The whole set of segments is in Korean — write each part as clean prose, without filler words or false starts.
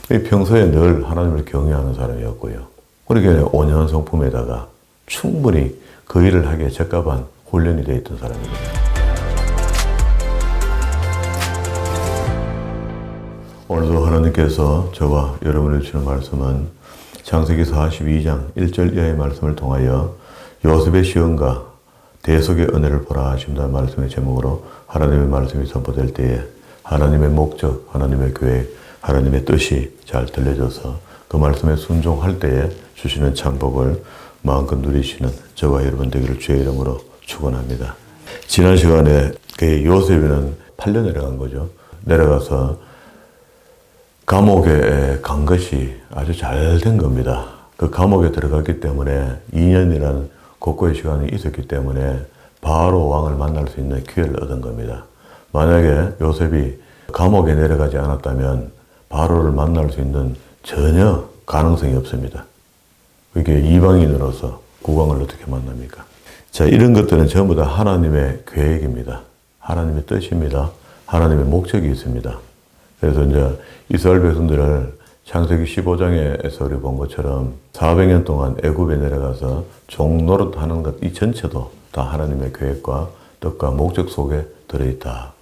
평소에 늘 하나님을 경외하는 사람이었고요. 그렇게 5년 성품에다가 충분히 그 일을 하기에 적합한 훈련이 되어 있던 사람입니다. 오늘도 하나님께서 저와 여러분을 주는 말씀은 창세기 42장 1절 이하의 말씀을 통하여 요셉의 시험과 대속의 은혜를 보라 하신다는 말씀의 제목으로 하나님의 말씀이 선포될 때에 하나님의 목적, 하나님의 계획, 하나님의 뜻이 잘 들려져서 그 말씀에 순종할 때에 주시는 참복을 마음껏 누리시는 저와 여러분 되기를 주의 이름으로 축원합니다. 지난 시간에 그 요셉이는 팔려 내려간 거죠. 내려가서 감옥에 간 것이 아주 잘 된 겁니다. 그 감옥에 들어갔기 때문에 2년이라는 고고의 시간이 있었기 때문에 바로 왕을 만날 수 있는 기회를 얻은 겁니다. 만약에 요셉이 감옥에 내려가지 않았다면 바로를 만날 수 있는 전혀 가능성이 없습니다. 그게 이방인으로서 국왕을 어떻게 만납니까? 자, 이런 것들은 전부 다 하나님의 계획입니다. 하나님의 뜻입니다. 하나님의 목적이 있습니다. 그래서 이제 이스라엘 백성들을 창세기 15장에서 우리 본 것처럼 400년 동안 애굽에 내려가서 종 노릇하는 것 이 전체도 다 하나님의 계획과 뜻과 목적 속에 들어있다.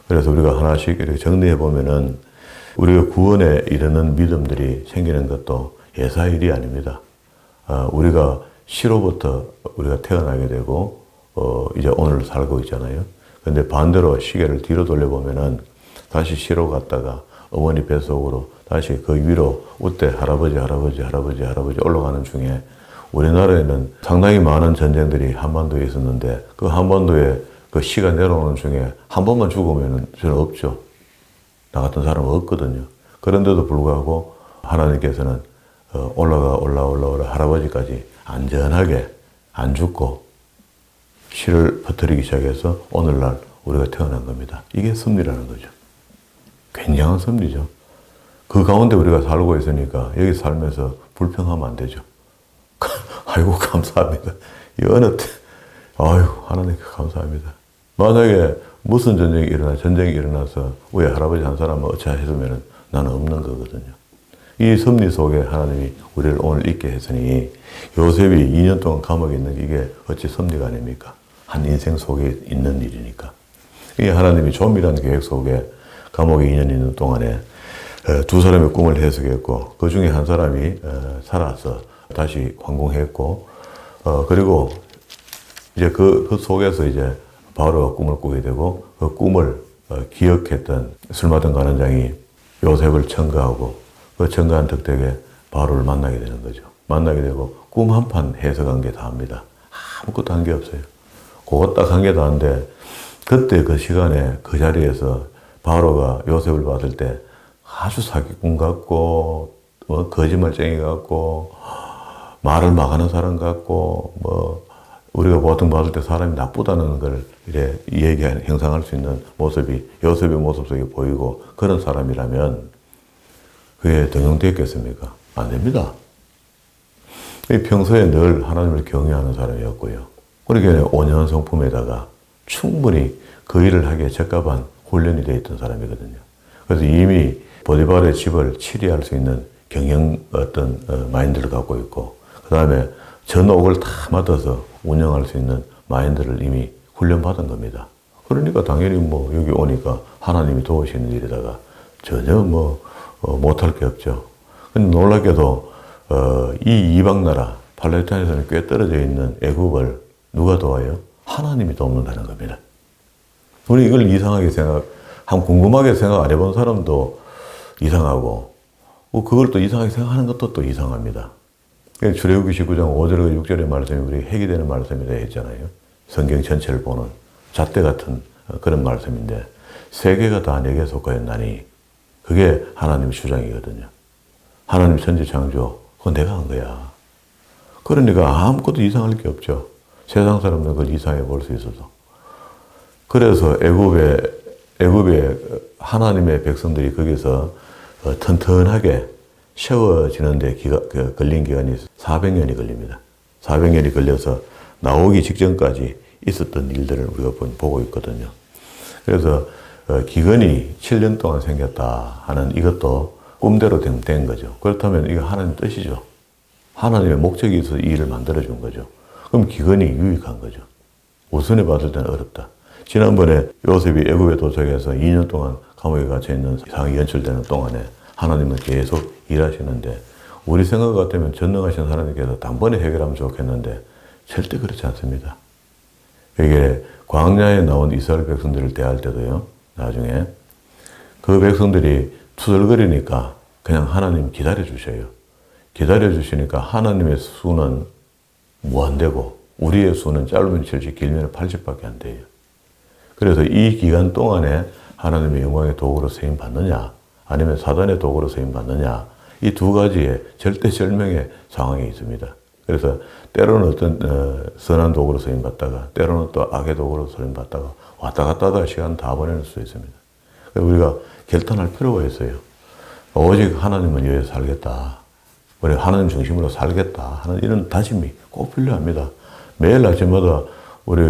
그래서 우리가 하나씩 이렇게 정리해 보면은 우리가 구원에 이르는 믿음들이 생기는 것도 예사의 일이 아닙니다. 우리가 시로부터 우리가 태어나게 되고 이제 오늘 살고 있잖아요. 근데 반대로 시계를 뒤로 돌려보면은 다시 시로 갔다가 어머니 뱃속으로 다시 그 위로 우때 할아버지 올라가는 중에 우리나라에는 상당히 많은 전쟁들이 한반도에 있었는데 그 한반도에 그 시가 내려오는 중에 한 번만 죽으면 저는 없죠. 나 같은 사람은 없거든요. 그런데도 불구하고 하나님께서는 올라오라 할아버지까지 안전하게 안 죽고 시를 퍼뜨리기 시작해서 오늘날 우리가 태어난 겁니다. 이게 섭리라는 거죠. 굉장한 섭리죠. 그 가운데 우리가 살고 있으니까 여기 살면서 불평하면 안 되죠. 아이고 감사합니다. 이 어느 때 아유 하나님께 감사합니다. 만약에 무슨 전쟁이 일어나서 우리 할아버지 한 사람은 어찌 했으면 나는 없는 거거든요. 이 섭리 속에 하나님이 우리를 오늘 있게 했으니 요셉이 2년 동안 감옥에 있는 게 이게 어찌 섭리가 아닙니까? 한 인생 속에 있는 일이니까. 이게 하나님이 좀이라는 계획 속에 감옥에 2년 있는 동안에 두 사람의 꿈을 해석했고 그 중에 한 사람이 살아서 다시 황궁했고 그리고 이제 그 속에서 이제 바로가 꿈을 꾸게 되고 그 꿈을 기억했던 술 마던 관원장이 요셉을 청구하고 그 청구한 덕택에 바로를 만나게 되는 거죠. 만나게 되고 꿈 한 판 해석한 게 다입니다. 아무것도 한 게 없어요. 그거 딱 한 게 다인데 그때 그 시간에 그 자리에서 바로가 요셉을 봤을 때 아주 사기꾼 같고 거짓말쟁이 같고 말을 막 하는 사람 같고 우리가 보통 봤을 때 사람이 나쁘다는 걸 이렇게 형상할 수 있는 모습이 요셉의 모습 속에 보이고 그런 사람이라면 그게 등용되겠습니까? 안 됩니다. 평소에 늘 하나님을 경외하는 사람이었고요. 그렇게 5년 성품에다가 충분히 그 일을 하기에 적합한 훈련이 되어 있던 사람이거든요. 그래서 이미 보디발의 집을 치리할 수 있는 경영 마인드를 갖고 있고 그 다음에 전옥을 다 맡아서 운영할 수 있는 마인드를 이미 훈련받은 겁니다. 그러니까 당연히 여기 오니까 하나님이 도우시는 일에다가 전혀 못할 게 없죠. 근데 놀랍게도 이 이방 나라 팔레스타인에서는 꽤 떨어져 있는 애굽을 누가 도와요? 하나님이 돕는다는 겁니다. 우리 이걸 이상하게 궁금하게 생각 안 해본 사람도 이상하고 그걸 또 이상하게 생각하는 것도 또 이상합니다. 출애굽기 19장 5절과 6절의 말씀이 우리 핵이 되는 말씀이 되어 있잖아요. 성경 전체를 보는 잣대 같은 그런 말씀인데 세계가 다 내게 속하였나니 그게 하나님의 주장이거든요. 하나님 천지창조 그건 내가 한 거야. 그러니까 아무것도 이상할 게 없죠. 세상 사람들은 그걸 이상해 볼 수 있어서. 그래서 애굽의 하나님의 백성들이 거기서 튼튼하게 세워지는데 걸린 기간이 400년이 걸립니다. 400년이 걸려서 나오기 직전까지 있었던 일들을 우리가 보고 있거든요. 그래서 기근이 7년 동안 생겼다 하는 이것도 꿈대로 된 거죠. 그렇다면 이거 하나님 뜻이죠. 하나님의 목적이 있어서 이 일을 만들어준 거죠. 그럼 기근이 유익한 거죠. 우선에 받을 때는 어렵다. 지난번에 요셉이 애굽에 도착해서 2년 동안 감옥에 갇혀 있는 상황이 연출되는 동안에 하나님은 계속 일하시는데 우리 생각 같으면 전능하신 하나님께서 단번에 해결하면 좋겠는데 절대 그렇지 않습니다. 이게 광야에 나온 이스라엘 백성들을 대할 때도요. 나중에 그 백성들이 투덜거리니까 그냥 하나님 기다려 주셔요. 기다려 주시니까 하나님의 수는 무한대고 우리의 수는 짧으면 70, 길면 80밖에 안 돼요. 그래서 이 기간 동안에 하나님의 영광의 도구로 쓰임 받느냐 아니면 사단의 도구로 쓰임 받느냐 이 두 가지의 절대절명의 상황이 있습니다. 그래서 때로는 어떤 선한 도구로 쓰임 받다가 때로는 또 악의 도구로 쓰임 받다가 왔다 갔다 하다가 시간 다 보내는 수 있습니다. 우리가 결단할 필요가 있어요. 오직 하나님은 위해 살겠다. 우리 하나님 중심으로 살겠다 하는 이런 다짐이 꼭 필요합니다. 매일 아침마다 우리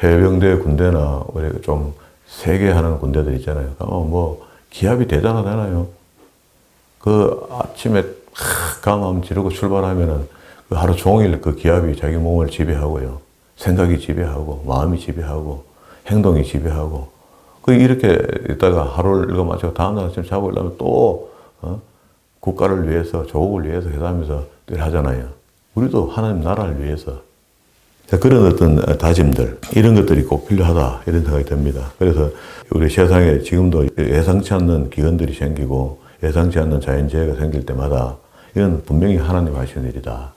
해병대 군대나 우리 좀 세게 하는 군대들 있잖아요. 뭐 기합이 대단하잖아요. 그 아침에 강함 지르고 출발하면은 그 하루 종일 그 기합이 자기 몸을 지배하고요. 생각이 지배하고 마음이 지배하고 행동이 지배하고 그 이렇게 있다가 하루를 읽어 마치고 다음날 아침 자고 일어나면 또 국가를 위해서 조국을 위해서 회담해서 늘 하잖아요. 우리도 하나님 나라를 위해서 그런 어떤 다짐들 이런 것들이 꼭 필요하다 이런 생각이 듭니다. 그래서 우리 세상에 지금도 예상치 않는 기근들이 생기고 예상치 않는 자연재해가 생길 때마다 이건 분명히 하나님 하시는 일이다.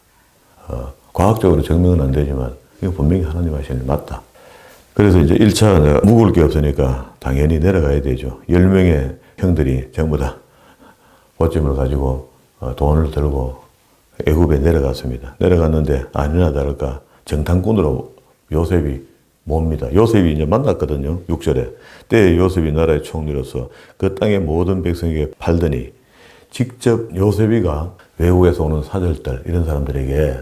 과학적으로 증명은 안 되지만 이건 분명히 하나님 하시는 일 맞다. 그래서 이제 1차 묵을 게 없으니까 당연히 내려가야 되죠. 10명의 형들이 전부 다 보찜을 가지고 돈을 들고 애굽에 내려갔습니다. 내려갔는데 아니나 다를까 정탐꾼으로 요셉이 몹니다. 요셉이 이제 만났거든요. 6절에. 때에 요셉이 나라의 총리로서 그 땅의 모든 백성에게 팔더니 직접 요셉이가 외국에서 오는 사절들 이런 사람들에게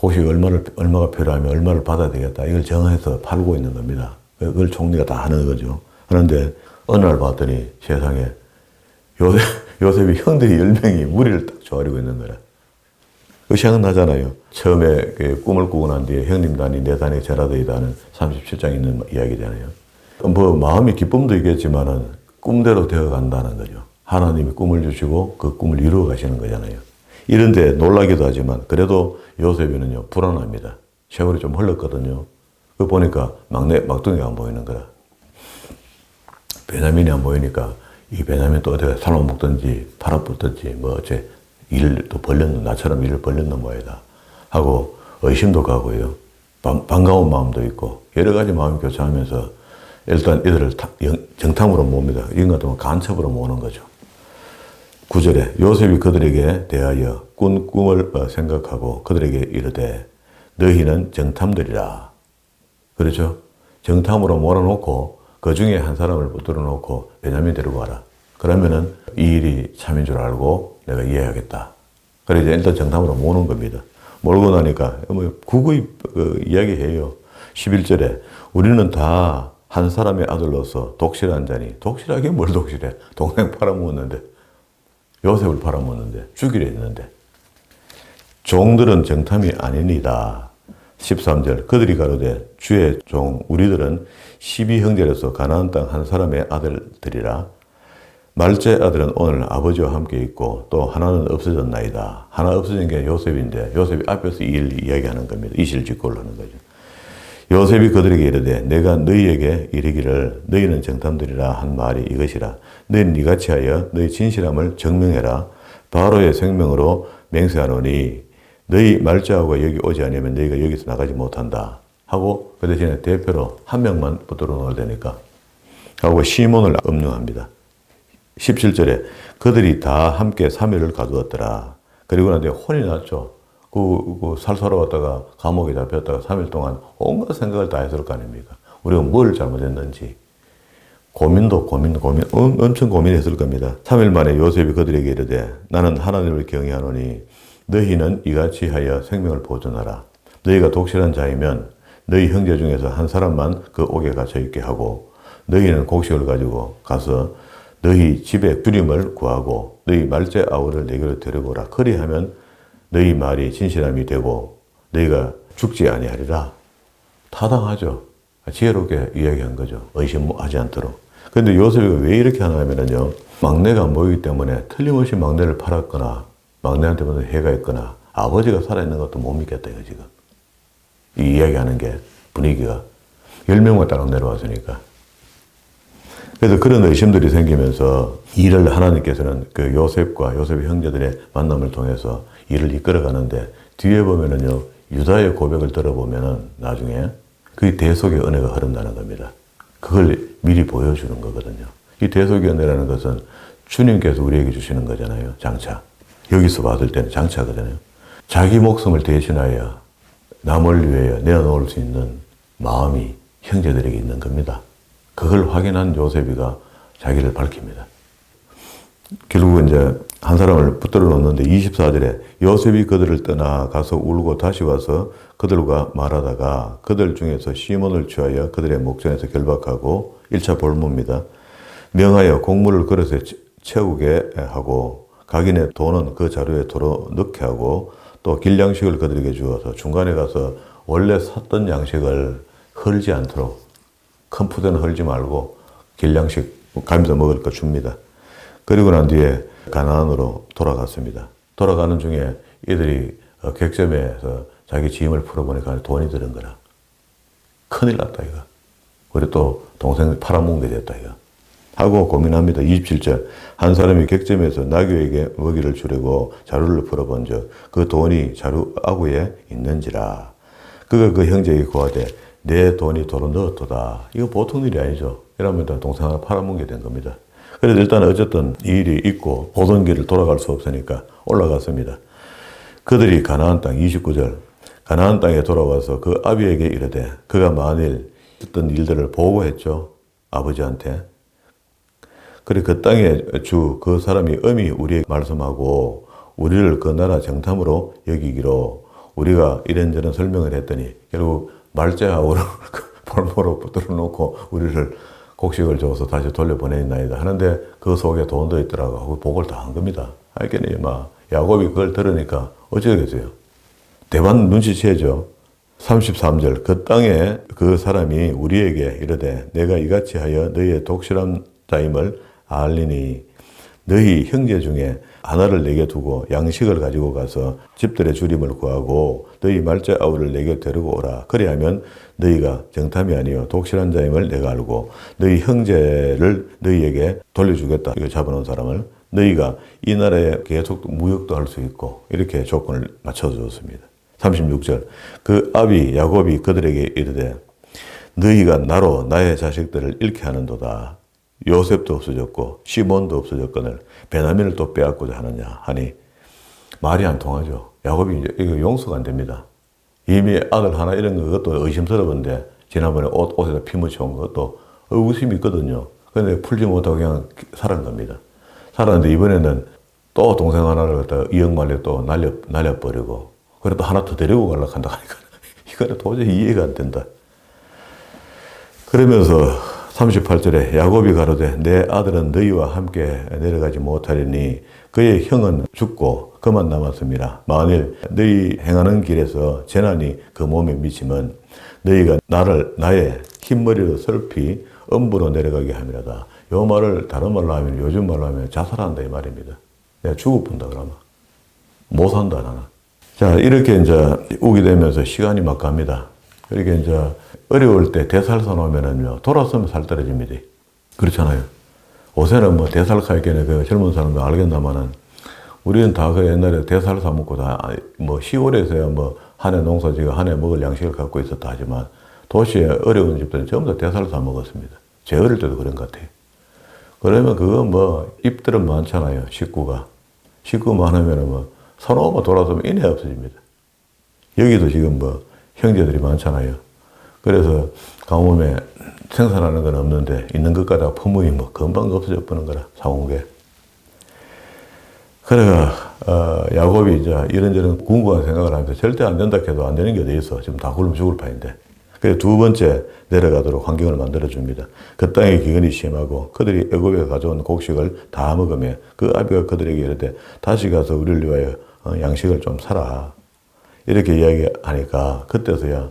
혹시 얼마가 필요하면 얼마를 받아야 되겠다. 이걸 정해서 팔고 있는 겁니다. 그걸 총리가 다 하는 거죠. 그런데 어느 날 봤더니 세상에 요셉이 형들이 10명이 무리를 딱 조아리고 있는 거라. 그 생각나잖아요. 처음에 꿈을 꾸고 난 뒤에 형님 단위, 내 단위, 제라더이다는 37장 있는 이야기잖아요. 뭐 마음이 기쁨도 있겠지만은 꿈대로 되어 간다는 거죠. 하나님이 꿈을 주시고 그 꿈을 이루어 가시는 거잖아요. 이런데 놀라기도 하지만 그래도 요셉이는요 불안합니다. 세월이 좀 흘렀거든요. 그 보니까 막둥이가 안 보이는 거라. 베냐민이 안 보이니까 이 베냐민 또 어디가 살아먹든지 팔아붙든지 뭐 어째 일을 또 벌렸는 나처럼 일을 벌렸는 모양이다 하고 의심도 가고요. 반가운 마음도 있고 여러 가지 마음이 교차하면서 일단 이들을 정탐으로 몹니다. 이건 같으면 간첩으로 모으는 거죠. 9절에 요셉이 그들에게 대하여 꾼 꿈을 생각하고 그들에게 이르되 너희는 정탐들이라. 그렇죠? 정탐으로 몰아놓고 그 중에 한 사람을 붙들어 놓고 베냐민 데리고 와라. 그러면은 이 일이 참인 줄 알고 내가 이해하겠다. 그래서 일단 정탐으로 모는 겁니다. 몰고 나니까 뭐 구구이 이야기해요. 11절에 우리는 다 한 사람의 아들로서 독실한 자니 독실하게 뭘 독실해? 동생 팔아먹었는데 요셉을 팔아먹었는데 죽이려 했는데 종들은 정탐이 아니니이다. 13절 그들이 가로되 주의 종 우리들은 12형제로서 가나안 땅 한 사람의 아들들이라. 말째 아들은 오늘 아버지와 함께 있고 또 하나는 없어졌나이다. 하나 없어진 게 요셉인데 요셉이 앞에서 이 일을 이야기하는 겁니다. 이실직고를 하는 거죠. 요셉이 그들에게 이르되 내가 너희에게 이르기를 너희는 정탐들이라 한 말이 이것이라. 너희는 이같이 하여 너희 진실함을 증명해라. 바로의 생명으로 맹세하노니 너희 말자하고 여기 오지 않으면 너희가 여기서 나가지 못한다 하고 그 대신에 대표로 한 명만 붙들어 놓을 테니까 하고 시몬을 음용합니다. 17절에 그들이 다 함께 3일을 가두었더라. 그리고 난 뒤에 혼이 났죠. 그 살살아 왔다가 감옥에 잡혔다가 3일 동안 온갖 생각을 다 했을 거 아닙니까? 우리가 뭘 잘못했는지 고민 엄청 고민했을 겁니다. 3일 만에 요셉이 그들에게 이르되 나는 하나님을 경외하노니 너희는 이같이 하여 생명을 보존하라. 너희가 독실한 자이면 너희 형제 중에서 한 사람만 그 옥에 갇혀 있게 하고 너희는 곡식을 가지고 가서 너희 집에 주림을 구하고 너희 말째 아우를 내게로 데려오라. 그리하면 너희 말이 진실함이 되고 너희가 죽지 아니하리라. 타당하죠. 지혜롭게 이야기한 거죠. 의심하지 않도록. 그런데 요셉이 왜 이렇게 하냐면요. 막내가 안 보이기 때문에 틀림없이 막내를 팔았거나 막내한테 무슨 해가 있거나 아버지가 살아있는 것도 못 믿겠다 이거 지금. 이 이야기하는 게 분위기가 10명만 딱 내려왔으니까. 그래서 그런 의심들이 생기면서 일을 하나님께서는 그 요셉과 요셉의 형제들의 만남을 통해서 일을 이끌어가는데 뒤에 보면은요. 유다의 고백을 들어보면은 나중에 그 대속의 은혜가 흐른다는 겁니다. 그걸 미리 보여주는 거거든요. 이 대속의 은혜라는 것은 주님께서 우리에게 주시는 거잖아요. 장차. 여기서 봤을 때는 장차거든요. 자기 목숨을 대신하여 남을 위하여 내어놓을 수 있는 마음이 형제들에게 있는 겁니다. 그걸 확인한 요셉이가 자기를 밝힙니다. 결국은 이제 한 사람을 붙들어 놓는데 24절에 요셉이 그들을 떠나 가서 울고 다시 와서 그들과 말하다가 그들 중에서 시몬을 취하여 그들의 목전에서 결박하고 1차 볼모입니다. 명하여 곡물을 그릇에 채우게 하고 각인의 돈은 그 자루에 도로 넣게 하고 또 길양식을 그들에게 주어서 중간에 가서 원래 샀던 양식을 헐지 않도록 큰 푸대는 헐지 말고 길양식 가면서 먹을 거 줍니다. 그리고 난 뒤에 가나안으로 돌아갔습니다. 돌아가는 중에 이들이 객점에서 자기 짐을 풀어보니까 돈이 들은 거라. 큰일 났다 이거. 그리고 또 동생을 팔아먹게 됐다 이거. 하고 고민합니다. 27절 한 사람이 객점에서 나귀에게 먹이를 주려고 자루를 풀어본즉 그 돈이 자루 아구에 있는지라. 그가 그 형제에게 고하되 내 돈이 도로 넣었도다. 이거 보통 일이 아니죠. 이러면 동생 하나 팔아먹게 된 겁니다. 그래서 일단 어쨌든 이 일이 있고 오던 길을 돌아갈 수 없으니까 올라갔습니다. 그들이 가나안 땅 29절 가나안 땅에 돌아와서 그 아비에게 이르되 그가 만일 했던 일들을 보고했죠. 아버지한테. 그래 그 땅의 주 그 사람이 엄히 우리에게 말씀하고 우리를 그 나라 정탐으로 여기기로 우리가 이런저런 설명을 했더니 결국 말째하고를 볼모로 붙들어 놓고 우리를 곡식을 줘서 다시 돌려보내나이다 하는데 그 속에 돈도 있더라고 하고 복을 다 한 겁니다. 알겠니? 막 야곱이 그걸 들으니까 어쩌겠어요. 대반 눈치채죠. 33절 그 땅에 그 사람이 우리에게 이르되 내가 이같이 하여 너희의 독실한 자임을 알리니 너희 형제 중에 하나를 내게 두고 양식을 가지고 가서 집들의 주림을 구하고 너희 말째 아우를 내게 데리고 오라. 그리하면 너희가 정탐이 아니요 독실한 자임을 내가 알고 너희 형제를 너희에게 돌려주겠다. 이거 잡아놓은 사람을 너희가 이 나라에 계속 무역도 할 수 있고 이렇게 조건을 맞춰주었습니다. 36절 그 아비 야곱이 그들에게 이르되 너희가 나로 나의 자식들을 잃게 하는도다. 요셉도 없어졌고 시몬도 없어졌거늘 베냐민을 또 빼앗고자 하느냐 하니 말이 안 통하죠. 야곱이 이제 이거 용서가 안 됩니다. 이미 아들 하나 잃은 그것도 의심스러운데 지난번에 옷에다 피 묻혀온 것도 의구심이 있거든요. 그런데 풀지 못하고 그냥 살은 겁니다. 살았는데 이번에는 또 동생 하나를 갖다가 이역말려 또 날려버리고 그래도 하나 더 데리고 가려고 한다 하니까 이거는 도저히 이해가 안 된다. 그러면서 38절에 야곱이 가로되 내 아들은 너희와 함께 내려가지 못하리니 그의 형은 죽고 그만 남았습니다. 만일 너희 행하는 길에서 재난이 그 몸에 미치면 너희가 나의 흰머리로 슬피 음부로 내려가게 함이라다. 요 말을 다른 말로 하면 요즘 말로 하면 자살한다 이 말입니다. 내가 죽어본다 그러면 못 산다 나는. 자 이렇게 이제 오게 되면서 시간이 막 갑니다. 그렇게 이제 어려울 때 대살사 놓으면은요, 돌아서면 살 떨어집니다. 그렇잖아요. 요새는 뭐 대살카이게는 그 젊은 사람도 알겠나마는, 우리는 다 그 옛날에 대살사 먹고 다, 뭐 시골에서야 뭐 한 해 농사 지고 한 해 먹을 양식을 갖고 있었다 하지만, 도시에 어려운 집들은 전부 다 대살사 먹었습니다. 제 어릴 때도 그런 것 같아요. 그러면 그거 뭐, 입들은 많잖아요, 식구가. 식구 많으면은 뭐, 서너만 돌아서면 인해 없어집니다. 여기도 지금 뭐, 형제들이 많잖아요. 그래서 가뭄에 생산하는 건 없는데 있는 것 갖다가 퍼무이 뭐 금방 없어져 버는 거라 사온 게. 그래가 야곱이 이제 이런저런 궁금한 생각을 하면서 절대 안 된다 해도 안 되는 게 어디 있어. 지금 다 굶어 죽을 판인데. 그래서 두 번째 내려가도록 환경을 만들어줍니다. 그 땅의 기근이 심하고 그들이 애굽에서 가져온 곡식을 다 먹으며 그 아비가 그들에게 이르되 다시 가서 우리를 위하여 양식을 좀 사라. 이렇게 이야기하니까 그때서야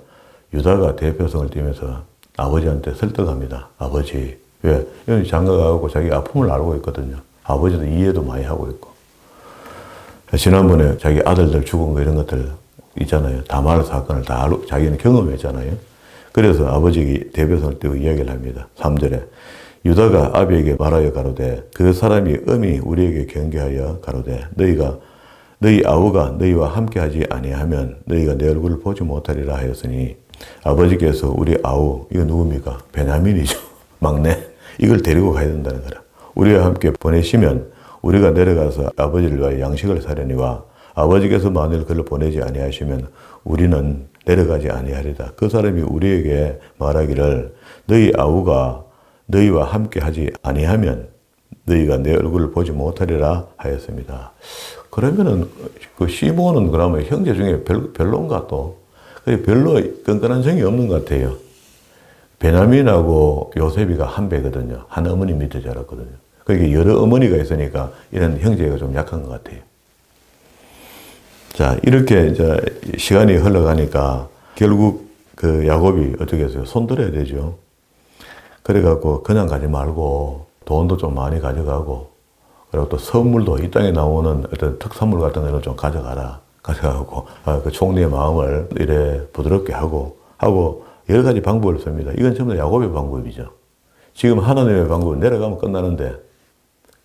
유다가 대표성을 띠면서 아버지한테 설득합니다. 아버지. 왜? 여기 장가가고 자기 아픔을 알고 있거든요. 아버지도 이해도 많이 하고 있고. 지난번에 자기 아들들 죽은 거 이런 것들 있잖아요. 다말 사건을 다 알고 자기는 경험했잖아요. 그래서 아버지 대표성을 띄고 이야기를 합니다. 3절에 유다가 아비에게 말하여 가로되 그 사람이 엄히 우리에게 경계하여 가로되 너희 아우가 너희와 함께하지 아니하면 너희가 내 얼굴을 보지 못하리라 하였으니 아버지께서 우리 아우 이거 누굽니까? 베냐민이죠. 막내. 이걸 데리고 가야 된다는 거라. 우리와 함께 보내시면 우리가 내려가서 아버지를 위하여 양식을 사려니와 아버지께서 만일 그를 보내지 아니하시면 우리는 내려가지 아니하리다. 그 사람이 우리에게 말하기를 너희 아우가 너희와 함께 하지 아니하면 너희가 내 얼굴을 보지 못하리라 하였습니다. 그러면은 그 시몬은 그러면 형제 중에 별론가 또 별로 끈끈한 정이 없는 것 같아요. 베냐민하고 요셉이가 한 배거든요. 한 어머니 밑에 자랐거든요. 그러니까 여러 어머니가 있으니까 이런 형제가 좀 약한 것 같아요. 자, 이렇게 이제 시간이 흘러가니까 결국 그 야곱이 어떻게 했어요? 손들어야 되죠. 그래갖고 그냥 가지 말고 돈도 좀 많이 가져가고 그리고 또 선물도 이 땅에 나오는 어떤 특산물 같은 거를 좀 가져가고 그 총리의 마음을 이래 부드럽게 하고 여러 가지 방법을 씁니다. 이건 전부 다 야곱의 방법이죠. 지금 하나님의 방법은 내려가면 끝나는데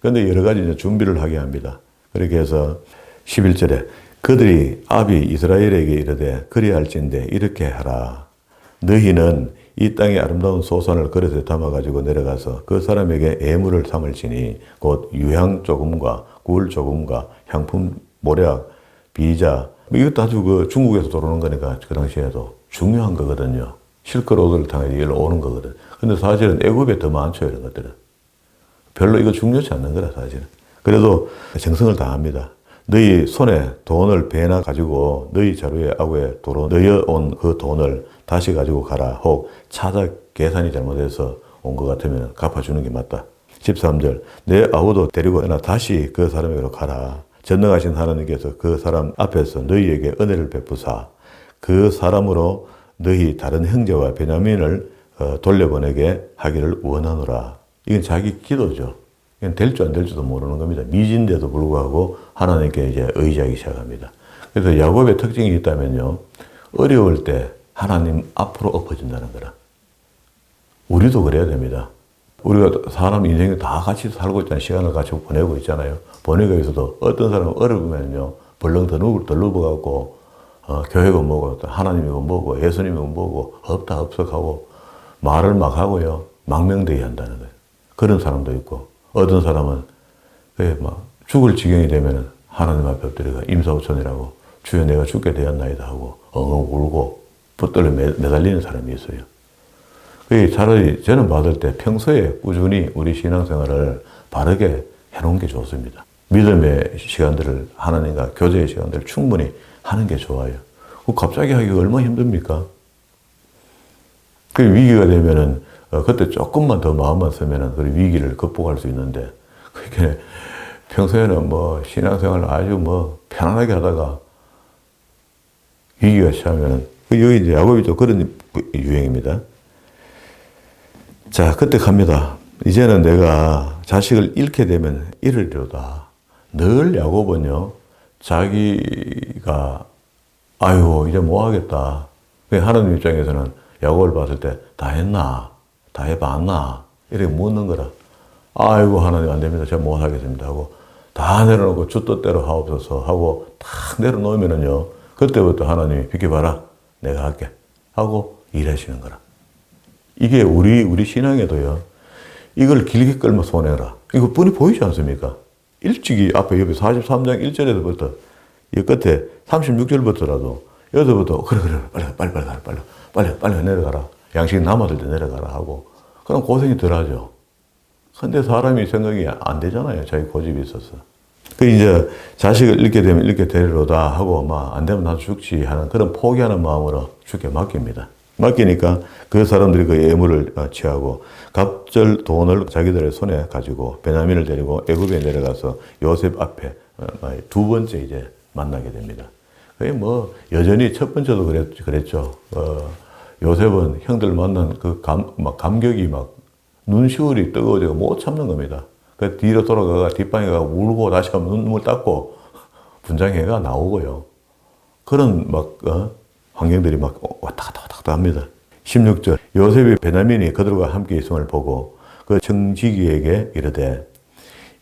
그런데 여러 가지 이제 준비를 하게 합니다. 그렇게 해서 11절에 그들이 아비 이스라엘에게 이르되 그리할진대 이렇게 하라. 너희는 이 땅의 아름다운 소산을 그릇에 담아가지고 내려가서 그 사람에게 애물을 삼을지니 곧 유향 조금과 꿀 조금과 향품 모략 비자 이것도 아주 그 중국에서 들어오는 거니까 그 당시에도 중요한 거거든요. 실크로드를 통해서 일로 오는 거거든. 근데 사실은 애굽에 더 많죠 이런 것들은. 별로 이거 중요치 않는 거라 사실은. 그래도 정성을 다합니다. 너희 손에 돈을 배나 가지고 너희 자루에 아구에 도로 넣어온 그 돈을 다시 가지고 가라. 혹 차자 계산이 잘못해서 온 것 같으면 갚아주는 게 맞다. 13절 내 아우도 데리고 나 다시 그 사람에게로 가라. 전능하신 하나님께서 그 사람 앞에서 너희에게 은혜를 베푸사 그 사람으로 너희 다른 형제와 베냐민을 돌려보내게 하기를 원하노라. 이건 자기 기도죠. 이건 될 줄 안 될 줄도 모르는 겁니다. 미진데도 불구하고 하나님께 이제 의지하기 시작합니다. 그래서 야곱의 특징이 있다면요. 어려울 때 하나님 앞으로 엎어진다는 거라. 우리도 그래야 됩니다. 우리가 사람 인생에 다 같이 살고 있잖아요. 시간을 같이 보내고 있잖아요. 보내고 있어도 어떤 사람은 어려우면요. 벌렁 더 눌러갖고 교회가 뭐고 하나님이고 뭐고 예수님이고 뭐고 없다 없어하고 말을 막 하고요. 망명되게 한다는 거예요. 그런 사람도 있고 어떤 사람은 막 죽을 지경이 되면은 하나님 앞에 엎드려가 임사오천이라고 주여 내가 죽게 되었나이다 하고 엉엉 울고 붙들려 매달리는 사람이 있어요. 차라리 저는 받을 때 평소에 꾸준히 우리 신앙생활을 바르게 해놓은 게 좋습니다. 믿음의 시간들을 하나님과 교제의 시간들을 충분히 하는 게 좋아요. 갑자기 하기가 얼마나 힘듭니까? 그 위기가 되면은 그때 조금만 더 마음만 쓰면은 그 위기를 극복할 수 있는데 그렇게 평소에는 뭐 신앙생활을 아주 뭐 편안하게 하다가 위기가 시작하면은 여기 이제 야곱이 또 그런 유행입니다. 자, 그때 갑니다. 이제는 내가 자식을 잃게 되면 잃으리로다. 늘 야곱은요, 자기가, 아유, 이제 뭐 하겠다. 하나님 입장에서는 야곱을 봤을 때, 다 했나? 다 해봤나? 이렇게 묻는 거라. 아이고, 하나님 안 됩니다. 제가 못 하겠습니다. 하고, 다 내려놓고 주 뜻대로 하옵소서 하고, 탁 내려놓으면은요, 그때부터 하나님이 비켜봐라. 내가 할게. 하고 일하시는 거라. 이게 우리 신앙에도요, 이걸 길게 끌면 손해라. 이거 뻔히 보이지 않습니까? 일찍이 앞에 옆에 43장 1절에서부터, 이 끝에 36절부터라도, 여기서부터, 그래, 빨리 내려가라. 양식 남아들 때 내려가라 하고, 그럼 고생이 덜 하죠. 근데 사람이 생각이 안 되잖아요. 자기 고집이 있어서. 이제 자식을 잃게 되면 잃게 되리로다 하고, 안 되면 나도 죽지 하는 그런 포기하는 마음으로 죽게 맡깁니다. 맡기니까 그 사람들이 그 예물을 취하고 갑절 돈을 자기들의 손에 가지고 베냐민을 데리고 애굽에 내려가서 요셉 앞에 두 번째 이제 만나게 됩니다. 그게 뭐 여전히 첫 번째도 그랬죠. 요셉은 형들 만난 그 감격이 막 눈시울이 뜨거워지고 못 참는 겁니다. 그 뒤로 돌아가가 뒷방에 가고 울고 다시 한번 눈물 닦고 분장해가 나오고요. 그런 환경들이 막 왔다 갔다 합니다. 16절 요셉이 베냐민이 그들과 함께 있음을 보고 그 청지기에게 이르되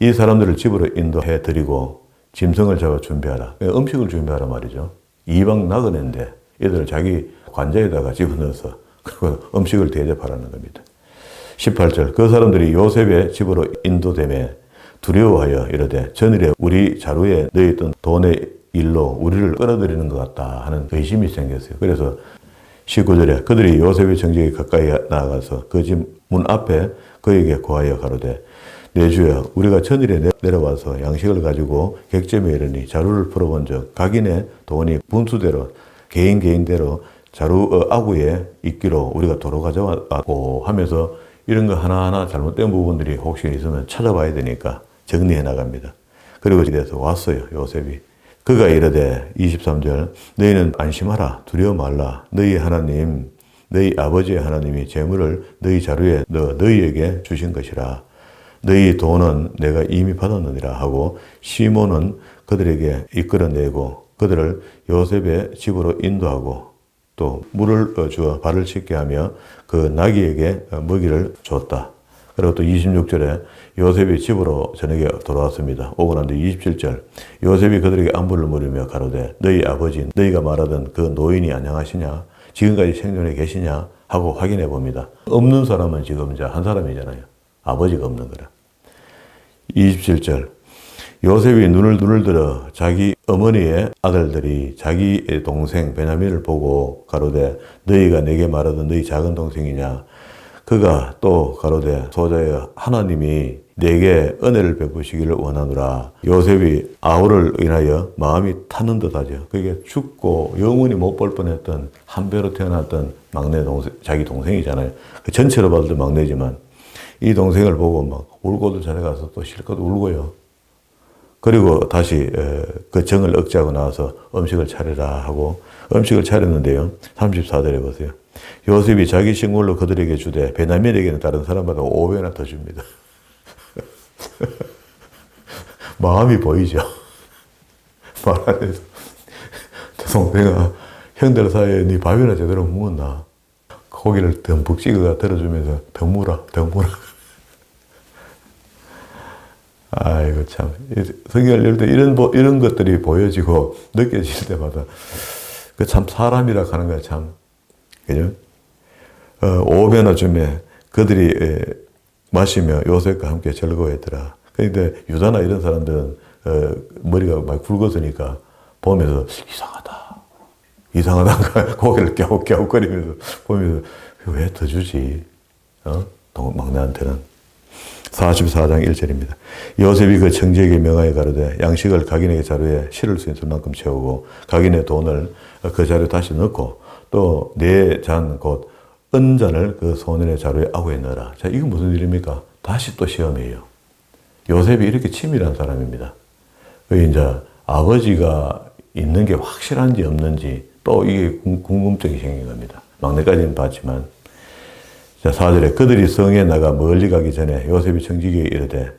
이 사람들을 집으로 인도해 드리고 짐승을 잡아 준비하라. 음식을 준비하라 말이죠. 이방 나그네인데 이들을 자기 관자에다가 집어넣어서 그리고 음식을 대접하라는 겁니다. 18절 그 사람들이 요셉의 집으로 인도되매 두려워하여 이르되 전일에 우리 자루에 넣어있던 돈의 일로 우리를 끌어들이는 것 같다 하는 의심이 생겼어요. 그래서 19절에 그들이 요셉의 정직에 가까이 나아가서 그 집 문 앞에 그에게 고하여 가로되 내 주여 우리가 전일에 내려와서 양식을 가지고 객점에 이르니 자루를 풀어본 적 각인의 돈이 분수대로 개인대로 자루 아구에 있기로 우리가 도로 가져왔고 하면서 이런 거 하나하나 잘못된 부분들이 혹시 있으면 찾아봐야 되니까 정리해 나갑니다. 그리고 이래서 왔어요. 요셉이. 그가 이르되 23절 너희는 안심하라 두려워 말라 너희 하나님 너희 아버지의 하나님이 재물을 너희 자루에 넣어 너희에게 주신 것이라 너희 돈은 내가 이미 받았느니라 하고 시몬은 그들에게 이끌어내고 그들을 요셉의 집으로 인도하고 또 물을 주어 발을 씻게 하며 그 나귀에게 먹이를 줬다. 그리고 또 26절에 요셉이 집으로 저녁에 돌아왔습니다. 오고 난 뒤 27절 요셉이 그들에게 안부를 물으며 가로되 너희 아버지 너희가 말하던 그 노인이 안녕하시냐 지금까지 생존해 계시냐 하고 확인해 봅니다. 없는 사람은 지금 이제 한 사람이잖아요. 아버지가 없는 거라. 27절 요셉이 눈을 들어 자기 어머니의 아들들이 자기의 동생 베냐민을 보고 가로되 너희가 내게 말하던 너희 작은 동생이냐 그가 또 가로되 소자여 하나님이 내게 은혜를 베푸시기를 원하노라. 요셉이 아우를 인하여 마음이 타는 듯하죠. 그게 죽고 영원히 못 볼 뻔했던 한 배로 태어났던 막내 동생, 자기 동생이잖아요. 그 전체로 봐도 막내지만 이 동생을 보고 막 울고도 전에 가서 또 실컷 울고요. 그리고 다시 그 정을 억제하고 나와서 음식을 차리라 하고 음식을 차렸는데요. 34절에 보세요. 요셉이 자기 식물로 그들에게 주되 베냐민에게는 다른 사람마다 5배나 더 줍니다. 마음이 보이죠. 말 안 해도 동생아 형들 사이에 네 밥이나 제대로 먹었나 고기를 듬뿍 찍어가 들어주면서 더 물어 아이고 참 성경을 읽을 때 이런 것들이 보여지고 느껴질 때마다 그 참 사람이라 하는 거야 참 그죠? 5배나 주매 그들이 마시며 요셉과 함께 즐거워했더라. 그런데 유다나 이런 사람들은 머리가 막 굵었으니까 보면서 이상하다 고개를 갸웃갸웃거리면서 보면서 왜 더 주지? 막내한테는 44장 1절입니다. 요셉이 그 청지에게 명하여 가로되 양식을 각인의 자루에 실을 수 있을 만큼 채우고 각인의 돈을 그 자루에 다시 넣고 또 네 잔 곧 은잔을 그 소년의 자루에 아구에 넣어라. 자, 이건 무슨 일입니까? 다시 또 시험이에요. 요셉이 이렇게 치밀한 사람입니다. 이제 아버지가 있는 게 확실한지 없는지 또 이게 궁금증이 생긴 겁니다. 막내까지는 봤지만. 자, 4절에 그들이 성에 나가 멀리 가기 전에 요셉이 청지기에 이르되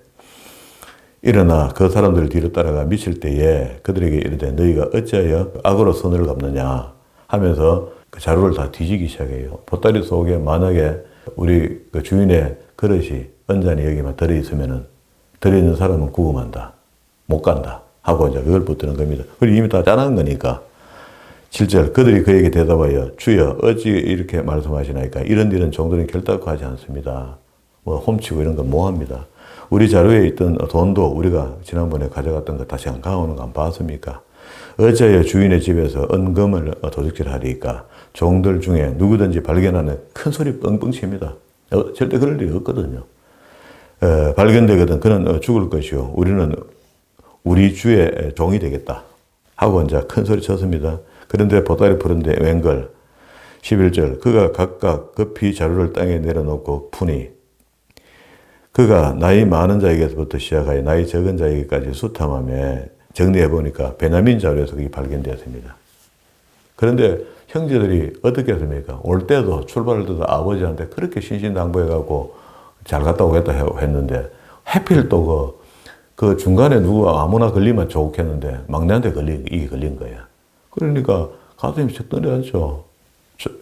일어나 그 사람들 뒤로 따라가 미칠 때에 그들에게 이르되 너희가 어찌하여 악으로 선을 갚느냐 하면서 그 자루를 다 뒤지기 시작해요. 보따리 속에 만약에 우리 그 주인의 그릇이 은잔이 여기만 들어있으면은 들어있는 사람은 구금한다. 못 간다. 하고 이제 그걸 붙드는 겁니다. 그리고 이미 다 짜는 거니까. 7절 그들이 그에게 대답하여 주여 어찌 이렇게 말씀하시나이까 이런 정도는 결단하지 않습니다. 뭐 훔치고 이런 건 뭐합니다. 우리 자루에 있던 돈도 우리가 지난번에 가져갔던 거 다시 안 가오는 거 안 봤습니까? 어찌하여 주인의 집에서 은금을 도둑질하리까? 종들 중에 누구든지 발견하는 큰 소리 뻥뻥 칩니다. 절대 그럴 일이 없거든요. 발견되거든 그는 죽을 것이요 우리는 우리 주의 종이 되겠다 하고 이제 큰 소리 쳤습니다. 그런데 보따리 푸는데 웬걸 11절 그가 각각 급히 자루를 땅에 내려놓고 푸니 그가 나이 많은 자에게서부터 시작하여 나이 적은 자에게까지 수탐하며 정리해 보니까 베냐민 자루에서 그게 발견되었습니다. 그런데 형제들이 어떻게 했습니까? 올 때도 출발할 때도 아버지한테 그렇게 신신당부해갖고 잘 갔다 오겠다 했는데 하필 또 그 중간에 누가 아무나 걸리면 좋겠는데 막내한테 이게 걸린 거야. 그러니까 가슴이 척 떨어졌죠.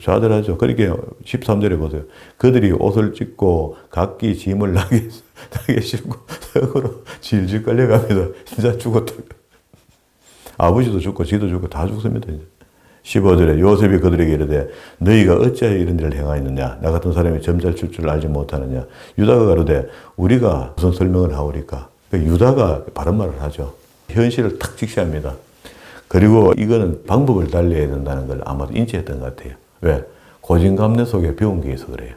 좌절하죠. 그렇게 13절에 보세요. 그들이 옷을 찢고 각기 짐을 나게 싣고 서로 질질 끌려갑니다. 진짜 죽었다. 아버지도 죽고 지도 죽고 다 죽습니다. 이제. 15절에 요셉이 그들에게 이르되 너희가 어찌하여 이런 일을 행하였느냐 나 같은 사람이 점잘 칠 줄 알지 못하느냐 유다가 가로되 우리가 무슨 설명을 하오리까. 유다가 바른 말을 하죠. 현실을 탁 직시합니다. 그리고 이거는 방법을 달리해야 된다는 걸 아마도 인지했던 것 같아요. 왜? 고진감래 속에 배운 게 있어 그래요.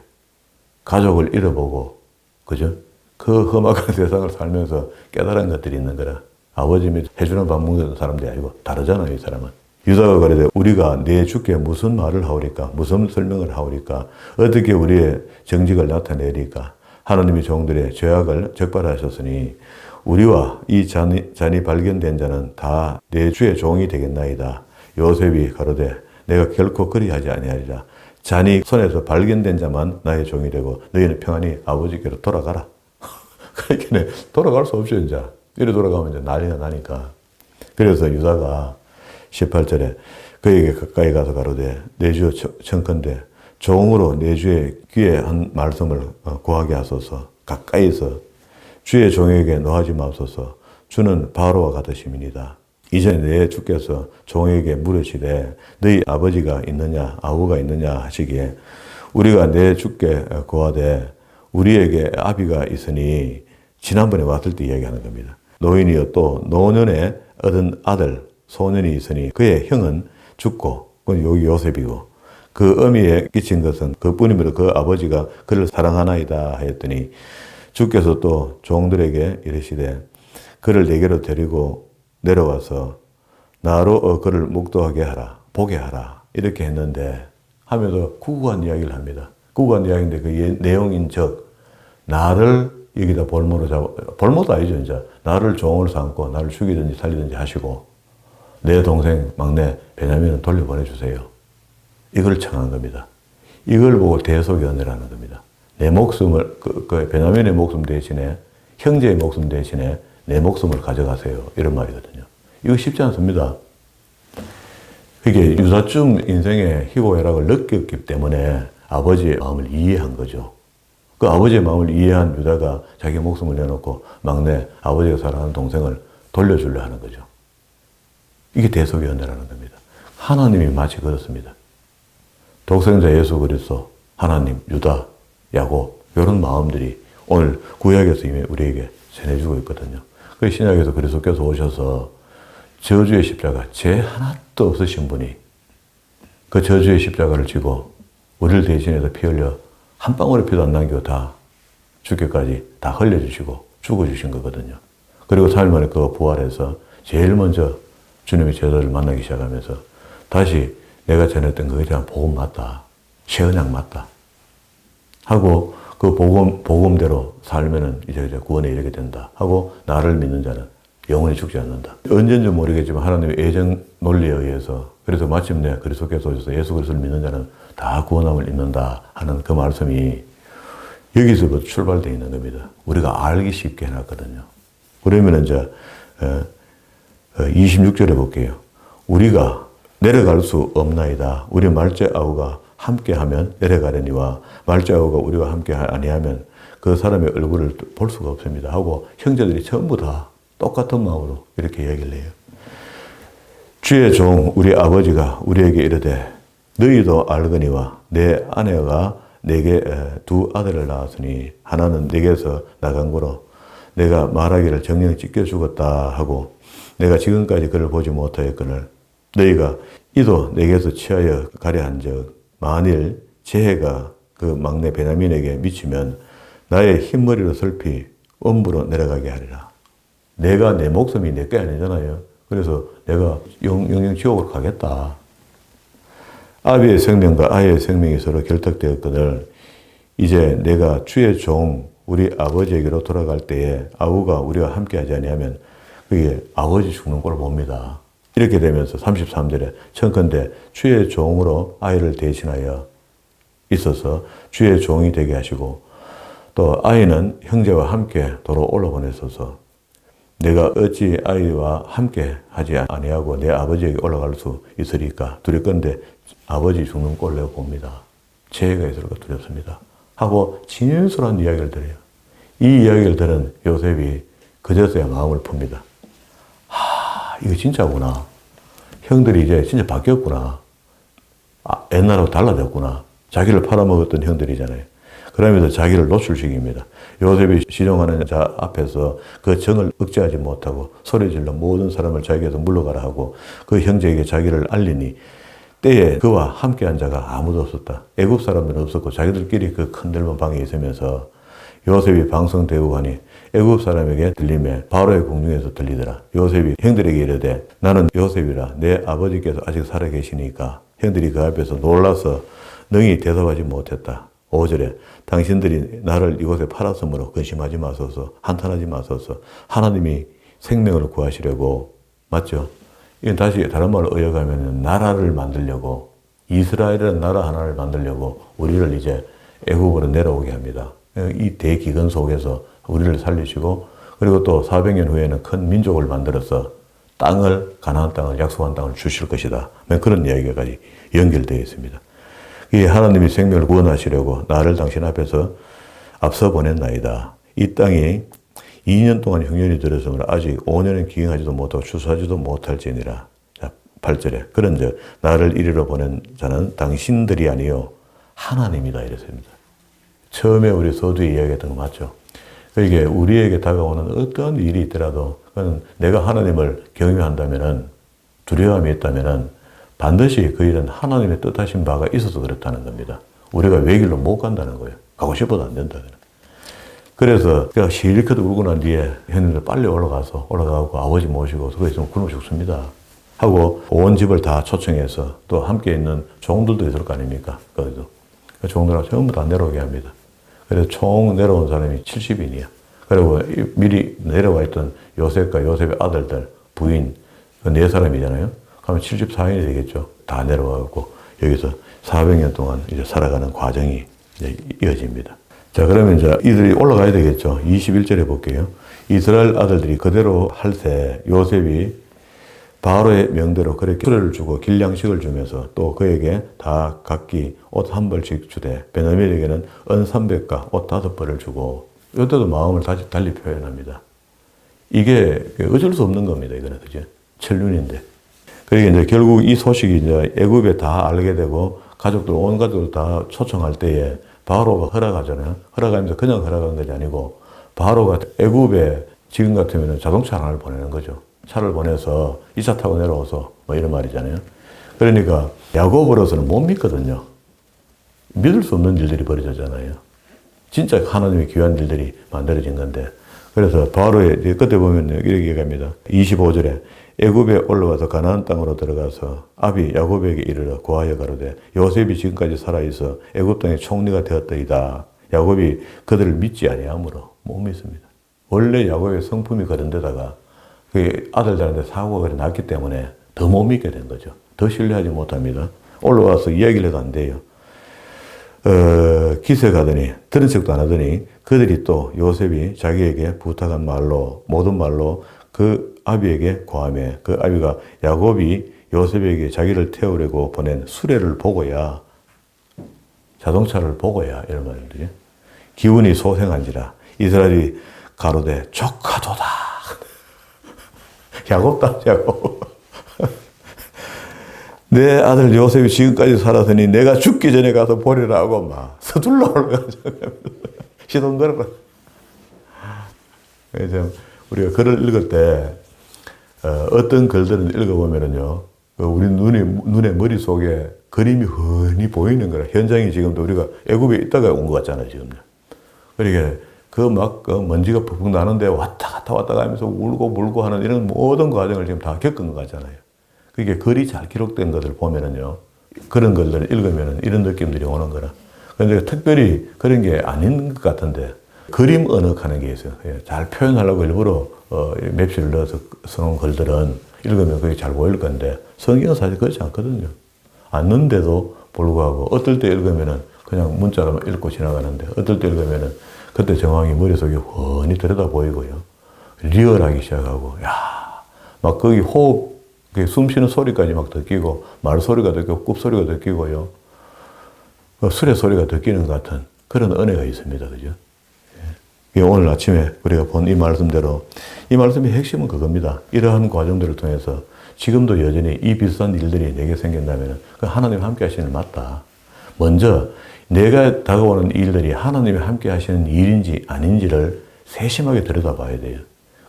가족을 잃어보고 그죠? 그 험악한 세상을 살면서 깨달은 것들이 있는 거라. 아버지 및 해주는 밥 먹는 사람들이 아니고 다르잖아요 이 사람은. 유다가 그러되 우리가 내 주께 무슨 말을 하오리까? 무슨 설명을 하오리까? 어떻게 우리의 정직을 나타내리까? 하나님이 종들의 죄악을 적발하셨으니 우리와 이 잔이 발견된 자는 다 내 주의 종이 되겠나이다. 요셉이 가로되 내가 결코 그리하지 아니하리라. 잔이 손에서 발견된 자만 나의 종이 되고 너희는 평안히 아버지께로 돌아가라. 그러니까 돌아갈 수 없죠 이제. 이리 돌아가면 이제 난리가 나니까. 그래서 유다가 18절에 그에게 가까이 가서 가로되 내 주 청컨대 종으로 내 주의 귀에 한 말씀을 구하게 하소서. 가까이서 주의 종에게 노하지 마옵소서. 주는 바로와 같으심이니이다. 이전에 내 주께서 종에게 물으시되 너희 아버지가 있느냐 아우가 있느냐 하시기에 우리가 내 주께 구하되 우리에게 아비가 있으니 지난번에 왔을 때 이야기하는 겁니다. 노인이여 또 노년에 얻은 아들 소년이 있으니 그의 형은 죽고 그건 여기 요셉이고 그 어미에 끼친 것은 그뿐이므로 그 아버지가 그를 사랑하나이다 하였더니 주께서 또 종들에게 이르시되 그를 내게로 데리고 내려와서 나로 그를 목도하게 하라 보게 하라 이렇게 했는데 하면서 구구한 이야기를 합니다. 구구한 이야기인데 그 내용인 즉 나를 여기다 볼모로 볼모도 아니죠 이제 나를 종으로 삼고 나를 죽이든지 살리든지 하시고 내 동생 막내 베냐민은 돌려보내주세요. 이걸 청한 겁니다. 이걸 보고 대속연애라는 겁니다. 내 목숨을 베냐민의 목숨 대신에 형제의 목숨 대신에 내 목숨을 가져가세요. 이런 말이거든요. 이거 쉽지 않습니다. 이게 유다쯤 인생의 희고애락을 느꼈기 때문에 아버지의 마음을 이해한 거죠. 그 아버지의 마음을 이해한 유다가 자기 목숨을 내놓고 막내 아버지가 사랑하는 동생을 돌려주려 하는 거죠. 이게 대속연애라는 겁니다. 하나님이 마치 그렇습니다. 독생자 예수 그리스도, 하나님, 유다, 야곱 이런 마음들이 오늘 구약에서 이미 우리에게 전해주고 있거든요. 그 신약에서 그리스도께서 오셔서 저주의 십자가, 죄 하나도 없으신 분이 그 저주의 십자가를 지고 우리를 대신해서 피 흘려 한 방울의 피도 안 남기고 다 죽기까지 다 흘려주시고 죽어주신 거거든요. 그리고 3일 만에 그 부활해서 제일 먼저 주님의 제자들을 만나기 시작하면서 다시 내가 전했던 그에 대한 복음 맞다. 새 언약 맞다. 하고 그 복음대로 살면은 이제 구원에 이르게 된다. 하고 나를 믿는 자는 영원히 죽지 않는다. 언젠지 모르겠지만 하나님의 예정 논리에 의해서 그래서 마침내 그리스도께서 오셔서 예수 그리스도를 믿는 자는 다 구원함을 입는다 하는 그 말씀이 여기서부터 출발되어 있는 겁니다. 우리가 알기 쉽게 해놨거든요. 그러면 이제 26절에 볼게요. 우리가 내려갈 수 없나이다. 우리 말째 아우가 함께하면 내려가려니와 말째 아우가 우리와 함께 아니하면 그 사람의 얼굴을 볼 수가 없습니다. 하고 형제들이 전부 다 똑같은 마음으로 이렇게 이야기를 해요. 주의 종 우리 아버지가 우리에게 이르되 너희도 알거니와 내 아내가 내게 두 아들을 낳았으니 하나는 내게서 나간 거로 내가 말하기를 정령 찢겨 죽었다 하고 내가 지금까지 그를 보지 못하였거늘 너희가 이도 내게서 취하여 가려 한즉 만일 재해가 그 막내 베냐민에게 미치면 나의 흰머리로 슬피 엄부로 내려가게 하리라. 내가 내 목숨이 내 게 아니잖아요. 그래서 내가 영영 지옥으로 가겠다. 아비의 생명과 아이의 생명이 서로 결탁되었거늘 이제 내가 주의 종 우리 아버지에게로 돌아갈 때에 아우가 우리와 함께하지 아니하면 그게 아버지 죽는 꼴을 봅니다. 이렇게 되면서 33절에 청컨대 주의 종으로 아이를 대신하여 있어서 주의 종이 되게 하시고 또 아이는 형제와 함께 도로 올라보내소서. 내가 어찌 아이와 함께 하지 아니하고 내 아버지에게 올라갈 수 있으리까 두렵건대 아버지 죽는 꼴을 내가 봅니다. 죄가 있을까 두렵습니다. 하고 진솔한 이야기를 드려요. 이 이야기를 들은 요셉이 그제서야 마음을 풉니다. 이거 진짜구나. 형들이 이제 진짜 바뀌었구나. 옛날하고 달라졌구나. 자기를 팔아먹었던 형들이잖아요. 그러면서 자기를 노출시킵니다. 요셉이 시종하는 자 앞에서 그 정을 억제하지 못하고 소리질러 모든 사람을 자기에서 물러가라 하고 그 형제에게 자기를 알리니 때에 그와 함께한 자가 아무도 없었다. 애굽 사람들은 없었고 자기들끼리 그 큰 넓은 방에 있으면서 요셉이 방송되고 하니 애굽 사람에게 들림에 바로의 궁중에서 들리더라. 요셉이 형들에게 이르되 나는 요셉이라 내 아버지께서 아직 살아계시니까 형들이 그 앞에서 놀라서 능히 대답하지 못했다. 5절에 당신들이 나를 이곳에 팔았으므로 근심하지 마소서 한탄하지 마소서 하나님이 생명을 구하시려고 맞죠? 이건 다시 다른 말로 이어가면 나라를 만들려고 이스라엘이라는 나라 하나를 만들려고 우리를 이제 애굽으로 내려오게 합니다. 이 대기근 속에서 우리를 살리시고 그리고 또 400년 후에는 큰 민족을 만들어서 땅을 가나안 땅을 약속한 땅을 주실 것이다. 그런 이야기까지 연결되어 있습니다. 이 하나님이 생명을 구원하시려고 나를 당신 앞에서 앞서 보냈나이다. 이 땅이 2년 동안 흉년이 들었으므로 아직 5년은 기행하지도 못하고 추수하지도 못할지니라. 자, 8절에 그런즉 나를 이리로 보낸 자는 당신들이 아니요 하나님이다 이랬습니다. 처음에 우리 서두에 이야기했던 거 맞죠? 그러니까 우리에게 다가오는 어떤 일이 있더라도 그건 내가 하나님을 경외한다면은 두려움이 있다면은 반드시 그 일은 하나님의 뜻하신 바가 있어서 그렇다는 겁니다. 우리가 외길로 못 간다는 거예요. 가고 싶어도 안 된다는. 그래서 제가 실컷 울고 난 뒤에 형님들 빨리 올라가고 아버지 모시고 거기 있으면 굶어 죽습니다. 하고 온 집을 다 초청해서 또 함께 있는 종들도 있을 거 아닙니까? 거기도. 그 종들하고 전부 다 내려오게 합니다. 그래서 총 내려온 사람이 70인이야. 그리고 미리 내려와 있던 요셉과 요셉의 아들들, 부인, 네 사람이잖아요. 그러면 74인이 되겠죠. 다 내려와갖고 여기서 400년 동안 이제 살아가는 과정이 이제 이어집니다. 자, 그러면 이제 이들이 올라가야 되겠죠. 21절에 볼게요. 이스라엘 아들들이 그대로 할 때 요셉이 바로의 명대로 그렇게 수레를 주고 길양식을 주면서 또 그에게 다 각기 옷 한 벌씩 주되 베냐민에게는 은 300과 옷 5벌을 주고 이때도 마음을 다시 달리 표현합니다. 이게 어쩔 수 없는 겁니다. 이거는 그죠? 천륜인데. 그러니까 이제 결국 이 소식이 이제 애굽에 다 알게 되고 가족들 온 가족들 다 초청할 때에 바로가 허락하잖아요. 허락하면서 그냥 허락한 것이 아니고 바로가 애굽에 지금 같으면 자동차 하나를 보내는 거죠. 차를 보내서 이 차 타고 내려와서 뭐 이런 말이잖아요. 그러니까 야곱으로서는 못 믿거든요. 믿을 수 없는 일들이 벌어졌잖아요. 진짜 하나님의 귀한 일들이 만들어진 건데. 그래서 바로의 끝에 보면 이렇게 얘기합니다. 25절에 애굽에 올라와서 가나안 땅으로 들어가서 아비 야곱에게 이르러 고하여 가로되 요셉이 지금까지 살아있어 애굽 땅의 총리가 되었더이다. 야곱이 그들을 믿지 아니하므로 못 믿습니다. 원래 야곱의 성품이 그런 데다가 그 아들들한테 사고가 그래 났기 때문에 더 못 믿게 된 거죠. 더 신뢰하지 못합니다. 올라와서 이야기를 해도 안 돼요. 기세 가더니 들은 척도 안 하더니 그들이 또 요셉이 자기에게 부탁한 말로 모든 말로 그 아비에게 고하며 그 아비가 야곱이 요셉에게 자기를 태우려고 보낸 수레를 보고야 자동차를 보고야 이런 말이죠. 기운이 소생한지라 이스라엘이 가로되 조카도다. 야곱다 야곱. 내 아들 요셉이 지금까지 살았으니 내가 죽기 전에 가서 보리라 하고 막 서둘러 올라가서 시동 걸어라. 그래서 우리가 글을 읽을 때 어떤 글들은 읽어보면은요, 우리 눈의 머릿속에 그림이 흔히 보이는 거라. 현장이 지금도 우리가 애굽에 있다가 온 것 같잖아요, 지금요. 그러니까 먼지가 푹푹 나는데 왔다 갔다 하면서 울고 물고 하는 이런 모든 과정을 지금 다 겪은 것 같잖아요. 그게 글이 잘 기록된 것을 보면은요, 그런 것들을 읽으면 이런 느낌들이 오는 거라. 그런데 특별히 그런 게 아닌 것 같은데 그림 언어하는 게 있어요. 잘 표현하려고 일부러 맵시를 넣어서 써놓은 글들은 읽으면 그게 잘 보일 건데 성경은 사실 그렇지 않거든요. 않는데도 불구하고 어떨 때 읽으면은 그냥 문자로 읽고 지나가는데 어떨 때 읽으면은 그때 정황이 머릿속에 훤히 들여다 보이고요. 리얼하기 시작하고 막 거기 호흡, 숨 쉬는 소리까지 막 듣기고 말 소리가 듣기고 굽 소리가 듣기고요. 술의 소리가 듣기는 것 같은 그런 은혜가 있습니다. 그죠? 오늘 아침에 우리가 본 이 말씀대로 이 말씀의 핵심은 그겁니다. 이러한 과정들을 통해서 지금도 여전히 이 비슷한 일들이 내게 생긴다면 그 하나님 함께 하시는 일 맞다. 먼저 내가 다가오는 일들이 하나님이 함께 하시는 일인지 아닌지를 세심하게 들여다봐야 돼요.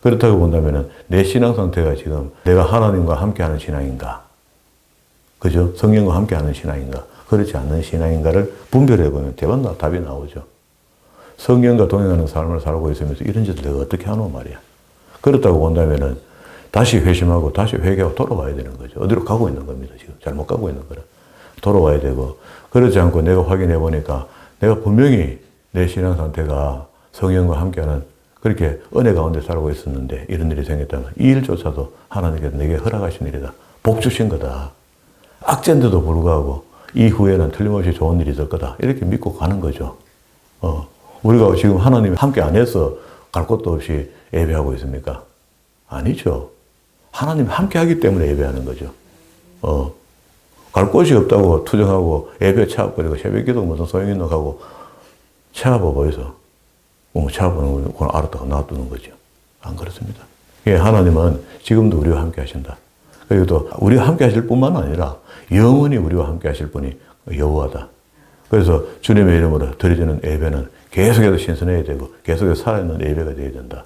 그렇다고 본다면 내 신앙 상태가 지금 내가 하나님과 함께하는 신앙인가? 그죠? 성령과 함께하는 신앙인가? 그렇지 않는 신앙인가를 분별해보면 대부분 답이 나오죠. 성령과 동행하는 삶을 살고 있으면서 이런 짓을 내가 어떻게 하노 말이야. 그렇다고 본다면은 다시 회심하고 다시 회개하고 돌아와야 되는 거죠. 어디로 가고 있는 겁니다. 지금 잘못 가고 있는 거라. 돌아와야 되고 그렇지 않고 내가 확인해 보니까 내가 분명히 내 신앙 상태가 성령과 함께하는 그렇게 은혜 가운데 살고 있었는데 이런 일이 생겼다면 이 일조차도 하나님께서 내게 허락하신 일이다. 복 주신 거다. 악재인데도 불구하고 이후에는 틀림없이 좋은 일이 있을 거다. 이렇게 믿고 가는 거죠. 우리가 지금 하나님이 함께 안 해서 갈 곳도 없이 예배하고 있습니까? 아니죠. 하나님이 함께 하기 때문에 예배하는 거죠. 갈 곳이 없다고 투정하고 예배 차업거리고 새벽 기도 무슨 소용이 있노 하고 차업어 보여서 차업은 그걸 알았다가 놔두는 거죠. 안 그렇습니다. 하나님은 지금도 우리와 함께 하신다. 그리고 또 우리와 함께 하실 뿐만 아니라 영원히 우리와 함께 하실 분이 여호와다. 그래서 주님의 이름으로 드려지는 예배는 계속해서 신선해야 되고 계속해서 살아있는 예배가 되어야 된다.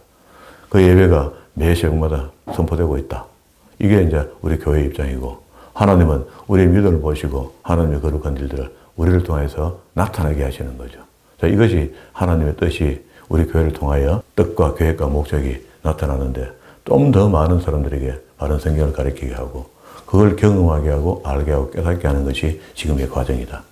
그 예배가 매 시간마다 선포되고 있다. 이게 이제 우리 교회의 입장이고 하나님은 우리의 믿음을 보시고 하나님의 거룩한 일들을 우리를 통해서 나타나게 하시는 거죠. 자, 이것이 하나님의 뜻이 우리 교회를 통하여 뜻과 계획과 목적이 나타나는데 좀 더 많은 사람들에게 바른 성경을 가르치게 하고 그걸 경험하게 하고 알게 하고 깨닫게 하는 것이 지금의 과정이다.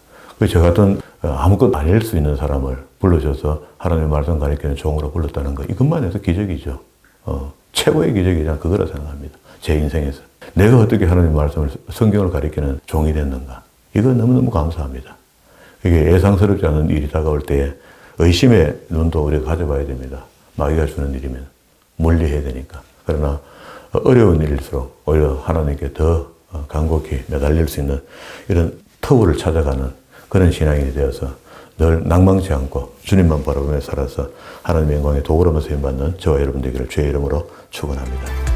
저 같은 아무것도 아닐 수 있는 사람을 불러줘서 하나님의 말씀 가르치는 종으로 불렀다는 거 이것만 해도 기적이죠. 최고의 기적이 난 그거라 생각합니다. 제 인생에서. 내가 어떻게 하나님의 말씀을 성경을 가르치는 종이 됐는가. 이거 너무너무 감사합니다. 이게 예상스럽지 않은 일이 다가올 때에 의심의 눈도 우리가 가져봐야 됩니다. 마귀가 주는 일이면 멀리해야 되니까. 그러나 어려운 일일수록 오히려 하나님께 더 간곡히 매달릴 수 있는 이런 터울을 찾아가는 그런 신앙인이 되어서 늘 낭망치 않고 주님만 바라보며 살아서 하나님의 영광에 도구로만 쓰임받는 저와 여러분 되기를 주의 이름으로 축원합니다.